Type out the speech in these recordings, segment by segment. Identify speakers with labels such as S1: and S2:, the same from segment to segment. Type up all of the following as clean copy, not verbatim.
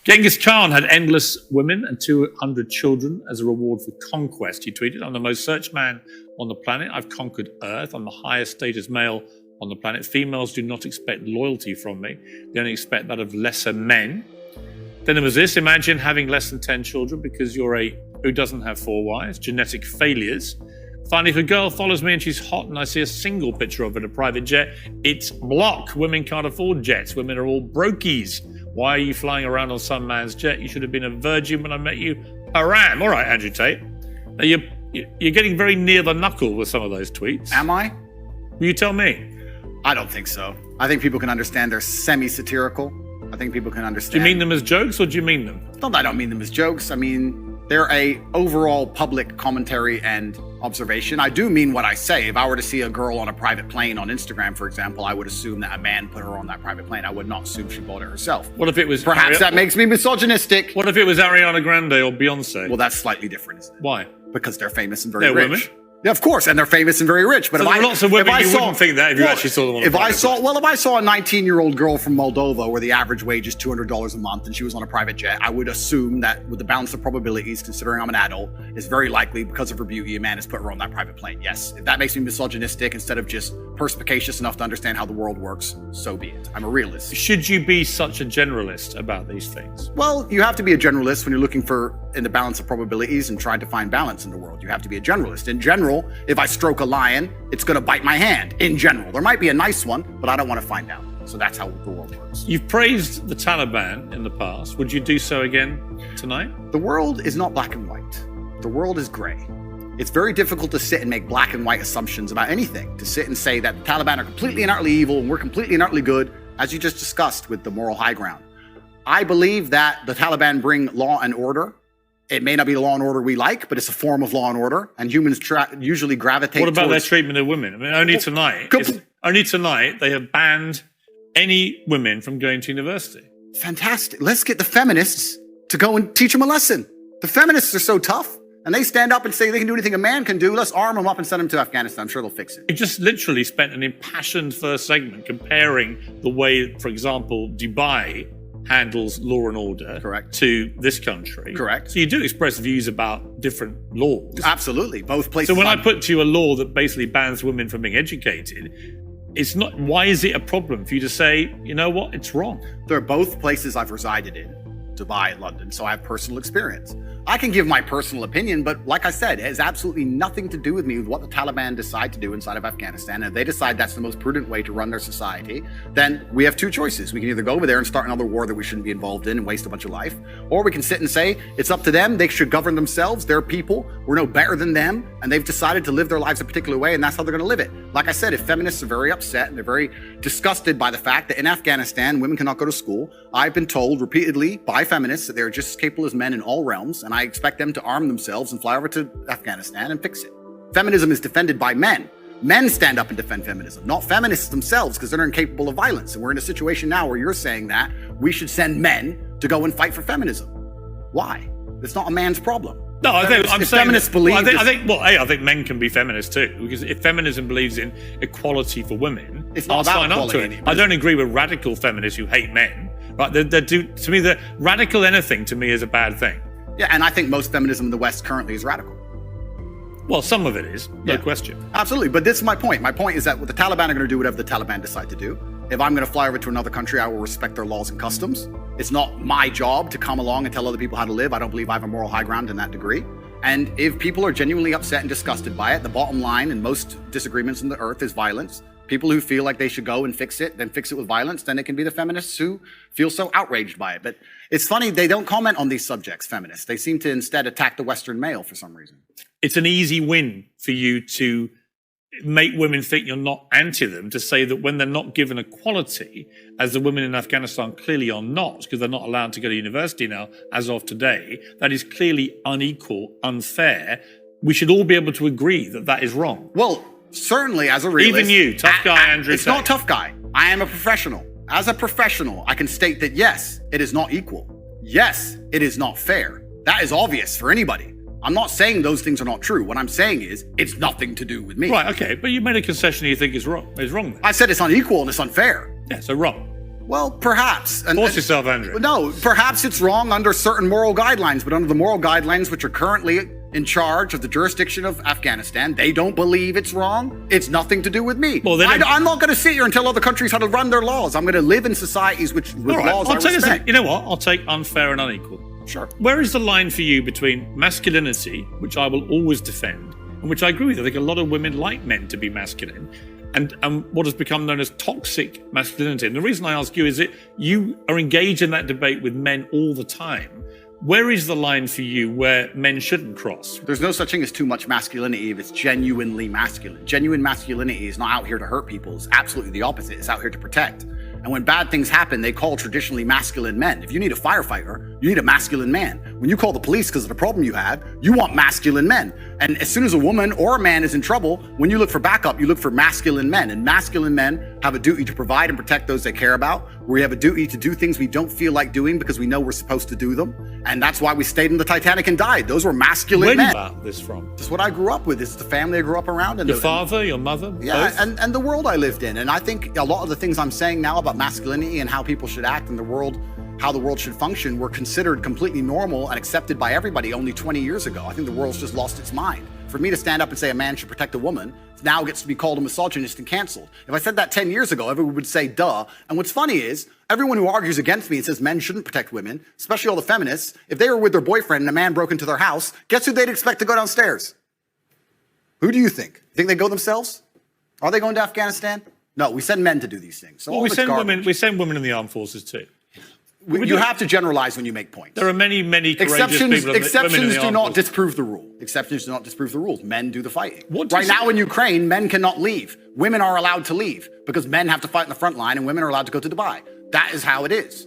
S1: Genghis Khan had endless women and 200 children as a reward for conquest. He tweeted, "I'm the most searched man on the planet. I've conquered Earth. I'm the highest status male on the planet. Females do not expect loyalty from me. They only expect that of lesser men." Then there was this: imagine having less than 10 children because you're who doesn't have 4 wives. Genetic failures. Finally, if a girl follows me and she's hot and I see a single picture of her in a private jet, it's block. Women can't afford jets. Women are all brokies. Why are you flying around on some man's jet? You should have been a virgin when I met you. Haram. All right, Andrew Tate. Now you're getting very near the knuckle with some of those tweets.
S2: Am I?
S1: You tell me.
S2: I don't think so. I think people can understand they're semi-satirical. I think people can understand.
S1: Do you mean them as jokes or do you mean them?
S2: Not that I don't mean them as jokes. I mean, they're a overall public commentary and observation. I do mean what I say. If I were to see a girl on a private plane on Instagram, for example, I would assume that a man put her on that private plane. I would not assume she bought it herself.
S1: What if it was...
S2: Perhaps that makes me misogynistic.
S1: What if it was Ariana Grande or Beyonce?
S2: Well, that's slightly different, isn't it?
S1: Why?
S2: Because they're famous and very
S1: They're
S2: rich.
S1: women?
S2: Yeah, of course, and they're famous and very rich. But
S1: so
S2: if
S1: there are lots of women you wouldn't think that if you actually saw them on a private plane.
S2: If I saw a 19-year-old girl from Moldova where the average wage is $200 a month and she was on a private jet, I would assume that with the balance of probabilities, considering I'm an adult, it's very likely because of her beauty, a man has put her on that private plane. Yes, if that makes me misogynistic instead of just perspicacious enough to understand how the world works, so be it. I'm a realist.
S1: Should you be such a generalist about these things?
S2: Well, you have to be a generalist when you're looking for in the balance of probabilities and trying to find balance in the world. You have to be a generalist. In general, if I stroke a lion, it's going to bite my hand. In general, there might be a nice one, but I don't want to find out. So that's how the world works.
S1: You've praised the Taliban in the past. Would you do so again tonight?
S2: The world is not black and white. The world is gray. It's very difficult to sit and make black and white assumptions about anything. To sit and say that the Taliban are completely and utterly evil and we're completely and utterly good, as you just discussed with the moral high ground. I believe that the Taliban bring law and order. It may not be the law and order we like, but it's a form of law and order, and humans usually gravitate
S1: What about
S2: towards...
S1: their treatment of women? I mean, only tonight they have banned any women from going to university.
S2: Fantastic. Let's get the feminists to go and teach them a lesson. The feminists are so tough, and they stand up and say they can do anything a man can do. Let's arm them up and send them to Afghanistan. I'm sure they'll fix it.
S1: You just literally spent an impassioned first segment comparing the way, for example, Dubai handles law and order to this country.
S2: Correct.
S1: So you do express views about different laws.
S2: Absolutely. Both places.
S1: So when I put to you a law that basically bans women from being educated, it's not, why is it a problem for you to say, you know what, it's wrong?
S2: They're both places I've resided in, Dubai and London, so I have personal experience. I can give my personal opinion, but like I said, it has absolutely nothing to do with me with what the Taliban decide to do inside of Afghanistan. And if they decide that's the most prudent way to run their society, then we have two choices. We can either go over there and start another war that we shouldn't be involved in and waste a bunch of life, or we can sit and say, it's up to them, they should govern themselves, they're people, we're no better than them, and they've decided to live their lives a particular way, and that's how they're gonna live it. Like I said, if feminists are very upset and they're very disgusted by the fact that in Afghanistan, women cannot go to school, I've been told repeatedly by feminists that they're just as capable as men in all realms, and I expect them to arm themselves and fly over to Afghanistan and fix it. Feminism is defended by men. Men stand up and defend feminism, not feminists themselves, because they're incapable of violence. And we're in a situation now where you're saying that we should send men to go and fight for feminism. Why? It's not a man's problem.
S1: No, I think I'm saying
S2: feminists believe.
S1: I think men can be feminists too, because if feminism believes in equality for women,
S2: it's not
S1: I'll sign up to it. I don't agree with radical feminists who hate men. Right? To me, the radical anything to me is a bad thing.
S2: Yeah, and I think most feminism in the West currently is radical.
S1: Well, some of it is, no question.
S2: Absolutely, but this is my point. My point is that the Taliban are going to do whatever the Taliban decide to do. If I'm going to fly over to another country, I will respect their laws and customs. It's not my job to come along and tell other people how to live. I don't believe I have a moral high ground in that degree. And if people are genuinely upset and disgusted by it, the bottom line in most disagreements on the earth is violence. People who feel like they should go and fix it, then fix it with violence, then it can be the feminists who feel so outraged by it. But it's funny, they don't comment on these subjects, feminists. They seem to instead attack the Western male for some reason.
S1: It's an easy win for you to make women think you're not anti them, to say that when they're not given equality, as the women in Afghanistan clearly are not, because they're not allowed to go to university now, as of today, that is clearly unequal, unfair. We should all be able to agree that that is wrong.
S2: Well, certainly as a realist.
S1: Even you, tough guy Andrew
S2: It's not tough guy. I am a professional. As a professional, I can state that yes, it is not equal. Yes, it is not fair. That is obvious for anybody. I'm not saying those things are not true. What I'm saying is it's nothing to do with me.
S1: Right, okay, but you made a concession you think is wrong. Is wrong then.
S2: I said it's unequal and it's unfair.
S1: Yeah, so wrong.
S2: Well, perhaps.
S1: Force yourself, Andrew.
S2: No, perhaps it's wrong under certain moral guidelines, but under the moral guidelines which are currently in charge of the jurisdiction of Afghanistan, they don't believe it's wrong. It's nothing to do with me.
S1: Well,
S2: I'm not going to sit here and tell other countries how to run their laws. I'm going to live in societies with laws I respect.
S1: You know what? I'll take unfair and unequal.
S2: Sure.
S1: Where is the line for you between masculinity, which I will always defend, and which I agree with? I think a lot of women like men to be masculine, and what has become known as toxic masculinity. And the reason I ask you is that you are engaged in that debate with men all the time. Where is the line for you where men shouldn't cross?
S2: There's no such thing as too much masculinity if it's genuinely masculine. Genuine masculinity is not out here to hurt people. It's absolutely the opposite. It's out here to protect. And when bad things happen, they call traditionally masculine men. If you need a firefighter, you need a masculine man. When you call the police because of the problem you have, you want masculine men. And as soon as a woman or a man is in trouble, when you look for backup, you look for masculine men. And masculine men have a duty to provide and protect those they care about. We have a duty to do things we don't feel like doing because we know we're supposed to do them. And that's why we stayed in the Titanic and died. Those were masculine men.
S1: Where did you get this from?
S2: This is what I grew up with. This is the family I grew up around. And
S1: your father, your mother?
S2: Yeah,
S1: both?
S2: and the world I lived in. And I think a lot of the things I'm saying now about masculinity and how people should act in the world, how the world should function, were considered completely normal and accepted by everybody only 20 years ago. I think the world's just lost its mind. For me to stand up and say a man should protect a woman now gets to be called a misogynist and canceled. If I said that 10 years ago, everyone would say, duh. And what's funny is, everyone who argues against me and says men shouldn't protect women, especially all the feminists, if they were with their boyfriend and a man broke into their house, guess who they'd expect to go downstairs? Who do you think? Think they go themselves? Are they going to Afghanistan? No, we send men to do these things. So
S1: well, we send women in the armed forces too.
S2: You have to generalize when you make points.
S1: There are many courageous people.
S2: Exceptions do not disprove the rule. Exceptions do not disprove the rules. Men do the fighting. Right now in Ukraine, men cannot leave. Women are allowed to leave because men have to fight in the front line and women are allowed to go to Dubai. That is how it is.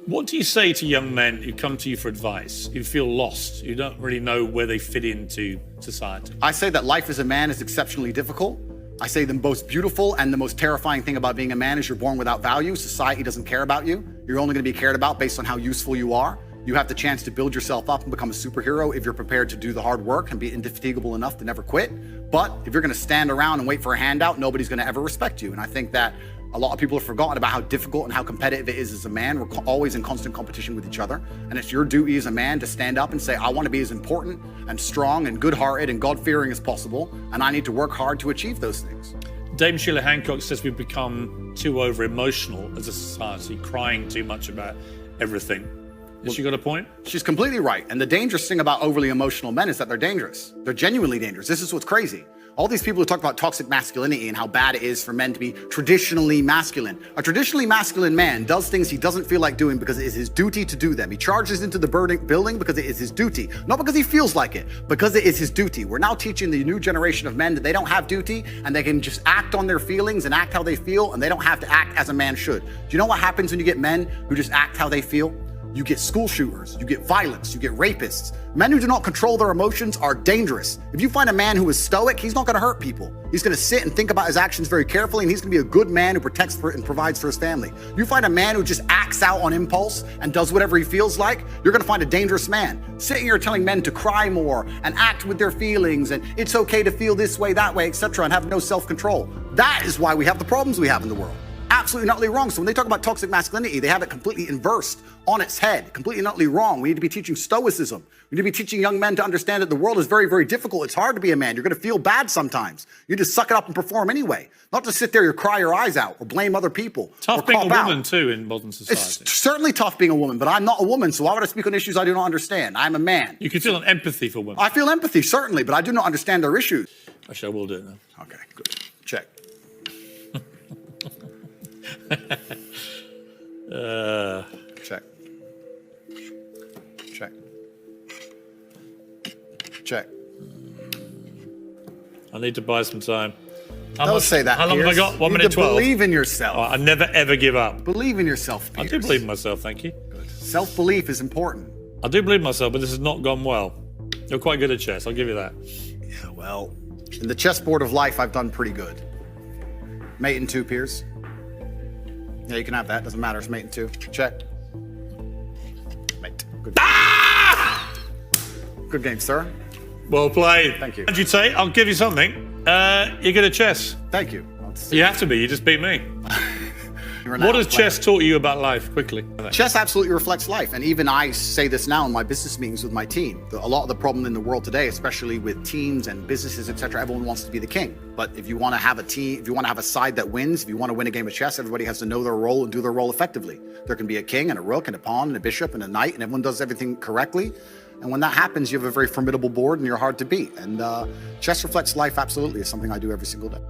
S1: What do you say to young men who come to you for advice, who feel lost, who don't really know where they fit into society?
S2: I say that life as a man is exceptionally difficult. I say the most beautiful and the most terrifying thing about being a man is you're born without value. Society doesn't care about you. You're only going to be cared about based on how useful you are. You have the chance to build yourself up and become a superhero if you're prepared to do the hard work and be indefatigable enough to never quit. But if you're going to stand around and wait for a handout, nobody's going to ever respect you. And I think that a lot of people have forgotten about how difficult and how competitive it is as a man. We're always in constant competition with each other. And it's your duty as a man to stand up and say, I want to be as important and strong and good-hearted and God-fearing as possible. And I need to work hard to achieve those things.
S1: Dame Sheila Hancock says we've become too over-emotional as a society, crying too much about everything. Has she got a point?
S2: She's completely right. And the dangerous thing about overly emotional men is that they're dangerous. They're genuinely dangerous. This is what's crazy. All these people who talk about toxic masculinity and how bad it is for men to be traditionally masculine. A traditionally masculine man does things he doesn't feel like doing because it is his duty to do them. He charges into the building because it is his duty. Not because he feels like it, because it is his duty. We're now teaching the new generation of men that they don't have duty and they can just act on their feelings and act how they feel and they don't have to act as a man should. Do you know what happens when you get men who just act how they feel? You get school shooters, you get violence, you get rapists. Men who do not control their emotions are dangerous. If you find a man who is stoic, he's not going to hurt people. He's going to sit and think about his actions very carefully, and he's going to be a good man who protects and provides for his family. You find a man who just acts out on impulse and does whatever he feels like, you're going to find a dangerous man. Sitting here telling men to cry more and act with their feelings and it's okay to feel this way, that way, etc., and have no self-control. That is why we have the problems we have in the world. Absolutely and utterly wrong. So when they talk about toxic masculinity, they have it completely inversed on its head, completely and utterly wrong. We need to be teaching stoicism. We need to be teaching young men to understand that the world is very, very difficult. It's hard to be a man. You're going to feel bad sometimes. You just suck it up and perform anyway. Not to sit there and cry your eyes out or blame other people.
S1: Tough being a woman too in modern society.
S2: It's certainly tough being a woman, but I'm not a woman, so why would I speak on issues I do not understand? I'm a man.
S1: You can feel an empathy for women.
S2: I feel empathy, certainly, but I do not understand their issues.
S1: Actually, I will do it now.
S2: Okay, good. Check. Check. Check. Check.
S1: I need to buy some time.
S2: Don't say that,
S1: How long have I got? 1 minute 12.
S2: Believe in yourself.
S1: I never, ever give up.
S2: Believe in yourself, Piers.
S1: I do believe in myself, thank you.
S2: Good. Self-belief is important.
S1: I do believe in myself, but this has not gone well. You're quite good at chess, I'll give you that.
S2: Yeah, well, in the chessboard of life, I've done pretty good. Mate in 2, Piers. Yeah, you can have that. Doesn't matter. It's mate in 2. Check. Mate. Good.
S1: Ah!
S2: Good game, sir.
S1: Well played.
S2: Thank you.
S1: Andrew Tate, I'll give you something. You're good at chess.
S2: Thank you.
S1: You have to be. You just beat me.
S2: You're renowned
S1: What has
S2: player.
S1: chess taught you about life, quickly?
S2: Chess absolutely reflects life. And even I say this now in my business meetings with my team. A lot of the problem in the world today, especially with teams and businesses, etc., everyone wants to be the king. But if you want to have a team, if you want to have a side that wins, if you want to win a game of chess, everybody has to know their role and do their role effectively. There can be a king and a rook and a pawn and a bishop and a knight, and everyone does everything correctly. And when that happens, you have a very formidable board and you're hard to beat. And chess reflects life absolutely. It's something I do every single day.